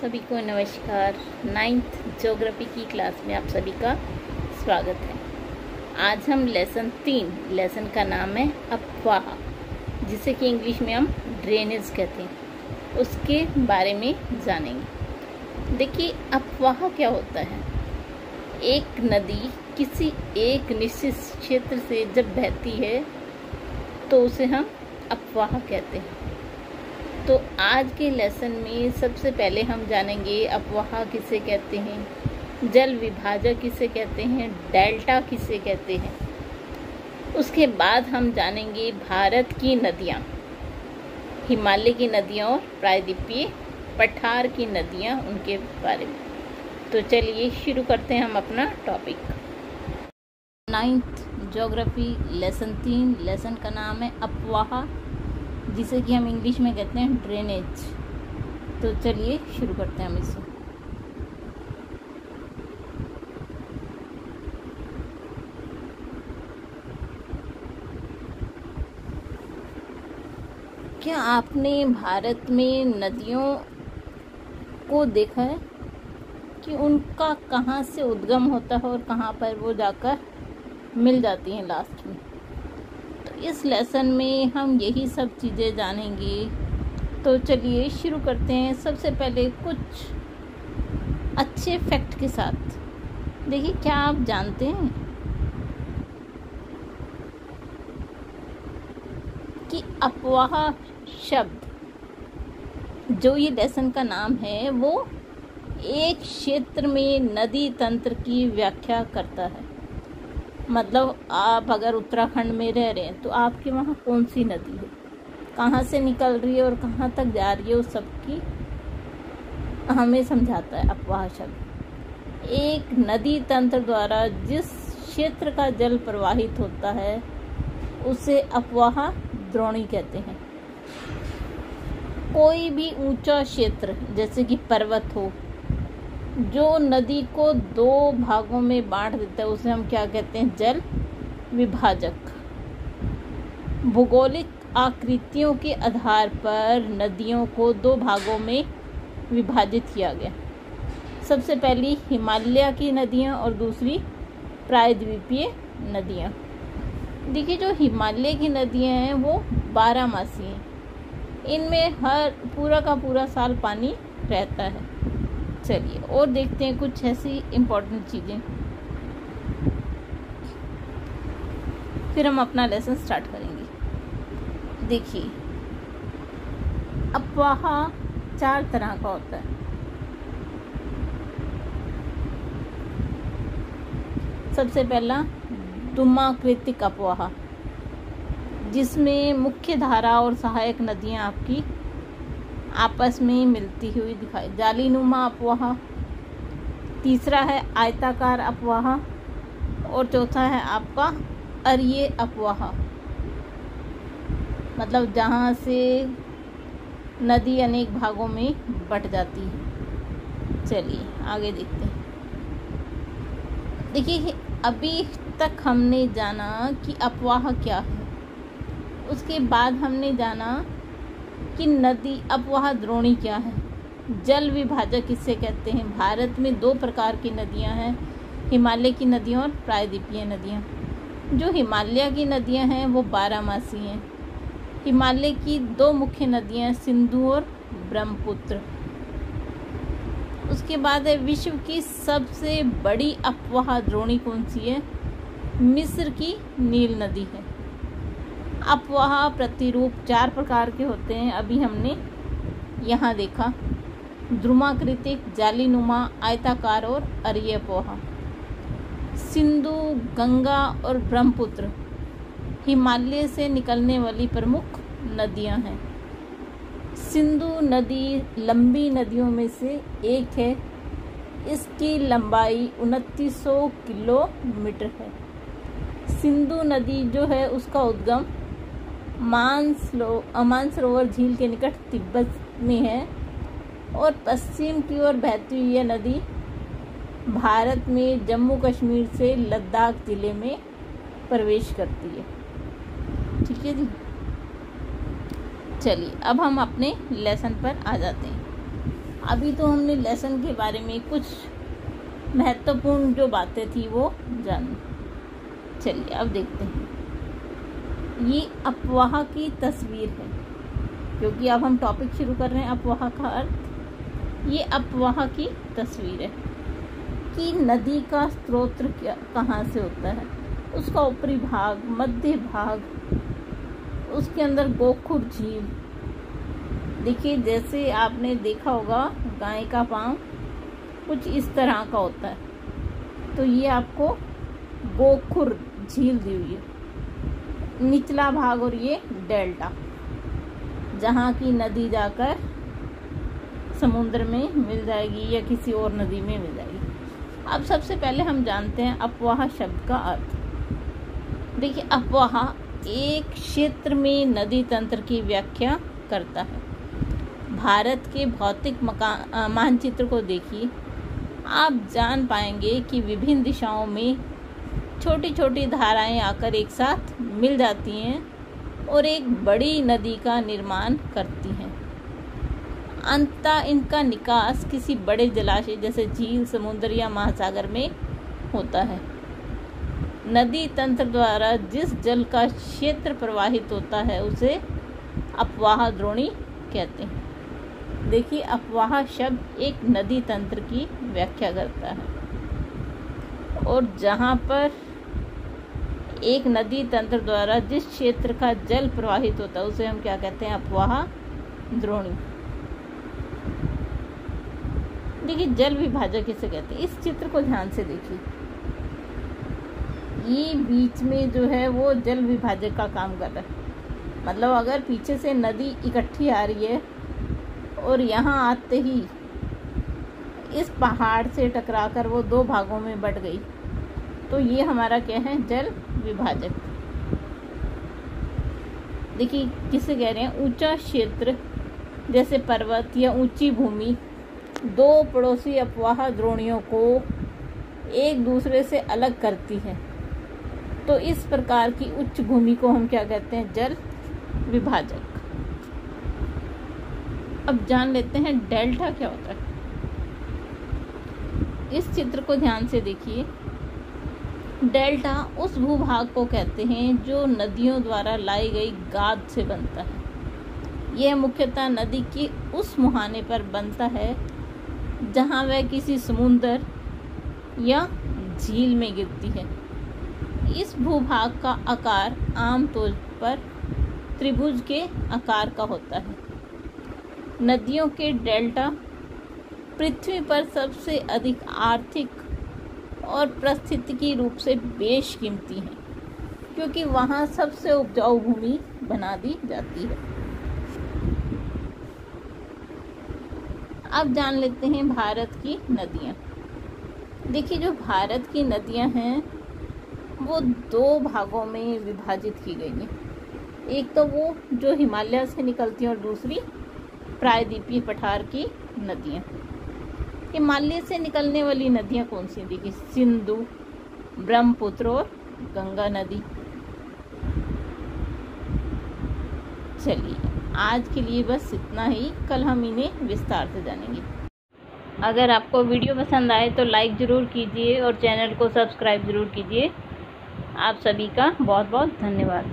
सभी को नमस्कार। 9th ज्योग्राफी की क्लास में आप सभी का स्वागत है। आज हम लेसन 3, लेसन का नाम है अफवाह, जिसे कि इंग्लिश में हम ड्रेनेज कहते हैं, उसके बारे में जानेंगे। देखिए, अफवाह क्या होता है। एक नदी किसी एक निश्चित क्षेत्र से जब बहती है तो उसे हम अफवाह कहते हैं। तो आज के लेसन में सबसे पहले हम जानेंगे अफवाह किसे कहते हैं, जल विभाजक किसे कहते हैं, डेल्टा किसे कहते हैं। उसके बाद हम जानेंगे भारत की नदियाँ, हिमालय की नदियाँ और प्रायद्वीपीय पठार की नदियाँ, उनके बारे में। तो चलिए शुरू करते हैं हम अपना topic. 9th geography lesson 3, lesson का नाम है अफवाह, जिसे कि हम इंग्लिश में कहते हैं ड्रेनेज। तो चलिए शुरू करते हैं हम इसे। क्या आपने भारत में नदियों को देखा है कि उनका कहाँ से उद्गम होता है और कहाँ पर वो जाकर मिल जाती हैं लास्ट में। इस लेसन में हम यही सब चीज़ें जानेंगे। तो चलिए शुरू करते हैं। सबसे पहले कुछ अच्छे फैक्ट के साथ। देखिए, क्या आप जानते हैं कि अफवाह शब्द, जो ये लेसन का नाम है, वो एक क्षेत्र में नदी तंत्र की व्याख्या करता है। मतलब आप अगर उत्तराखंड में रह रहे हैं तो आपके वहाँ कौन सी नदी है, कहाँ से निकल रही है और कहाँ तक जा रही है, उस सब की हमें समझाता है अफवाह शब्द। एक नदी तंत्र द्वारा जिस क्षेत्र का जल प्रवाहित होता है उसे अफवाह द्रोणी कहते हैं। कोई भी ऊंचा क्षेत्र, जैसे कि पर्वत हो, जो नदी को 2 भागों में बांट देता है, उसे हम क्या कहते हैं, जल विभाजक। भूगोलिक आकृतियों के आधार पर नदियों को 2 भागों में विभाजित किया गया। सबसे पहली हिमालय की नदियाँ और दूसरी प्रायद्वीपीय नदियाँ। देखिए, जो हिमालय की नदियाँ हैं वो 12मासी हैं। इनमें हर पूरा का पूरा साल पानी रहता है। चलिए और देखते हैं कुछ ऐसी इम्पोर्टेंट चीज़ें, फिर हम अपना लेसन स्टार्ट करेंगे। देखिए, अफवाह 4 तरह का होता है। सबसे पहला धूमाकृतिक अफवाह, जिसमें मुख्य धारा और सहायक नदियां आपकी आपस में मिलती हुई दिखाई, जालीनुमा अफवाह। तीसरा है आयताकार अफवाह और चौथा है आपका अरीय अफवाह, मतलब जहाँ से नदी अनेक भागों में बट जाती है। चलिए आगे देखते हैं। देखिए, अभी तक हमने जाना कि अफवाह क्या है, उसके बाद हमने जाना कि नदी अफवाह द्रोणी क्या है, जल विभाजक किसे कहते हैं। भारत में 2 प्रकार की नदियां हैं, हिमालय की नदियां और प्रायद्वीपीय नदियां। जो हिमालय की नदियां हैं वो 12मासी हैं। हिमालय की 2 मुख्य नदियां सिंधु और ब्रह्मपुत्र। उसके बाद है विश्व की सबसे बड़ी अफवाह द्रोणी कौन सी है, मिस्र की नील नदी है। अफवाह प्रतिरूप 4 प्रकार के होते हैं, अभी हमने यहाँ देखा, ध्रुमाकृतिक, जालीनुमा, आयताकार और अरीय अफवाह। सिंधु, गंगा और ब्रह्मपुत्र हिमालय से निकलने वाली प्रमुख नदियाँ हैं। सिंधु नदी लंबी नदियों में से एक है। इसकी लंबाई 2900 किलोमीटर है। सिंधु नदी जो है उसका उद्गम मानसरोवर झील के निकट तिब्बत में है और पश्चिम की ओर बहती हुई यह नदी भारत में जम्मू कश्मीर से लद्दाख जिले में प्रवेश करती है। ठीक है जी। चलिए अब हम अपने लेसन पर आ जाते हैं। अभी तो हमने लेसन के बारे में कुछ महत्वपूर्ण जो बातें थी वो जानी। चलिए अब देखते हैं। ये अफवाह की तस्वीर है, क्योंकि अब हम टॉपिक शुरू कर रहे हैं अफवाह का अर्थ। ये अफवाह की तस्वीर है कि नदी का स्रोत कहाँ से होता है, उसका ऊपरी भाग, मध्य भाग, उसके अंदर गोखुर झील। देखिए, जैसे आपने देखा होगा गाय का पाँव कुछ इस तरह का होता है, तो ये आपको गोखुर झील दी हुई है, निचला भाग, और ये डेल्टा, जहाँ की नदी जाकर समुद्र में मिल जाएगी या किसी और नदी में मिल जाएगी। अब सबसे पहले हम जानते हैं अफवाह शब्द का अर्थ। देखिए, अफवाह एक क्षेत्र में नदी तंत्र की व्याख्या करता है। भारत के भौतिक मानचित्र को देखिए, आप जान पाएंगे कि विभिन्न दिशाओं में छोटी छोटी धाराएं आकर एक साथ मिल जाती हैं और एक बड़ी नदी का निर्माण करती हैं। अंततः इनका निकास किसी बड़े जलाशय जैसे झील, समुद्र या महासागर में होता है। नदी तंत्र द्वारा जिस जल का क्षेत्र प्रवाहित होता है उसे अफवाह द्रोणी कहते हैं। देखिए, अफवाह शब्द एक नदी तंत्र की व्याख्या करता है, और जहाँ पर एक नदी तंत्र द्वारा जिस क्षेत्र का जल प्रवाहित होता है उसे हम क्या कहते हैं? अफवाह द्रोणी। देखिए, जल विभाजक किसे कहते हैं? इस चित्र को ध्यान से देखिए, ये बीच में जो है वो जल विभाजक का काम कर रहा है। मतलब अगर पीछे से नदी इकट्ठी आ रही है और यहाँ आते ही इस पहाड़ से टकराकर वो दो भागों में बट गई, तो ये हमारा क्या है? जल विभाजक। देखिए, किसे कह रहे हैं? ऊंचा क्षेत्र जैसे पर्वत या ऊंची भूमि दो पड़ोसी अफवाह द्रोणियों को एक दूसरे से अलग करती है, तो इस प्रकार की उच्च भूमि को हम क्या कहते हैं? जल विभाजक। अब जान लेते हैं डेल्टा क्या होता है। इस चित्र को ध्यान से देखिए, डेल्टा उस भूभाग को कहते हैं जो नदियों द्वारा लाई गई गाद से बनता है। यह मुख्यतः नदी की उस मुहाने पर बनता है जहाँ वह किसी समुद्र या झील में गिरती है। इस भूभाग का आकार आमतौर पर त्रिभुज के आकार का होता है। नदियों के डेल्टा पृथ्वी पर सबसे अधिक आर्थिक और पारिस्थितिकी रूप से बेशकीमती हैं, क्योंकि वहाँ सबसे उपजाऊ भूमि बना दी जाती है। अब जान लेते हैं भारत की नदियाँ। देखिए, जो भारत की नदियाँ हैं वो दो भागों में विभाजित की गई हैं। एक तो वो जो हिमालय से निकलती हैं और दूसरी प्रायद्वीपीय पठार की नदियाँ। हिमालय से निकलने वाली नदियाँ कौन सी? देखिए, सिंधु, ब्रह्मपुत्र और गंगा नदी। चलिए, आज के लिए बस इतना ही, कल हम इन्हें विस्तार से जानेंगे। अगर आपको वीडियो पसंद आए तो लाइक ज़रूर कीजिए और चैनल को सब्सक्राइब ज़रूर कीजिए। आप सभी का बहुत बहुत धन्यवाद।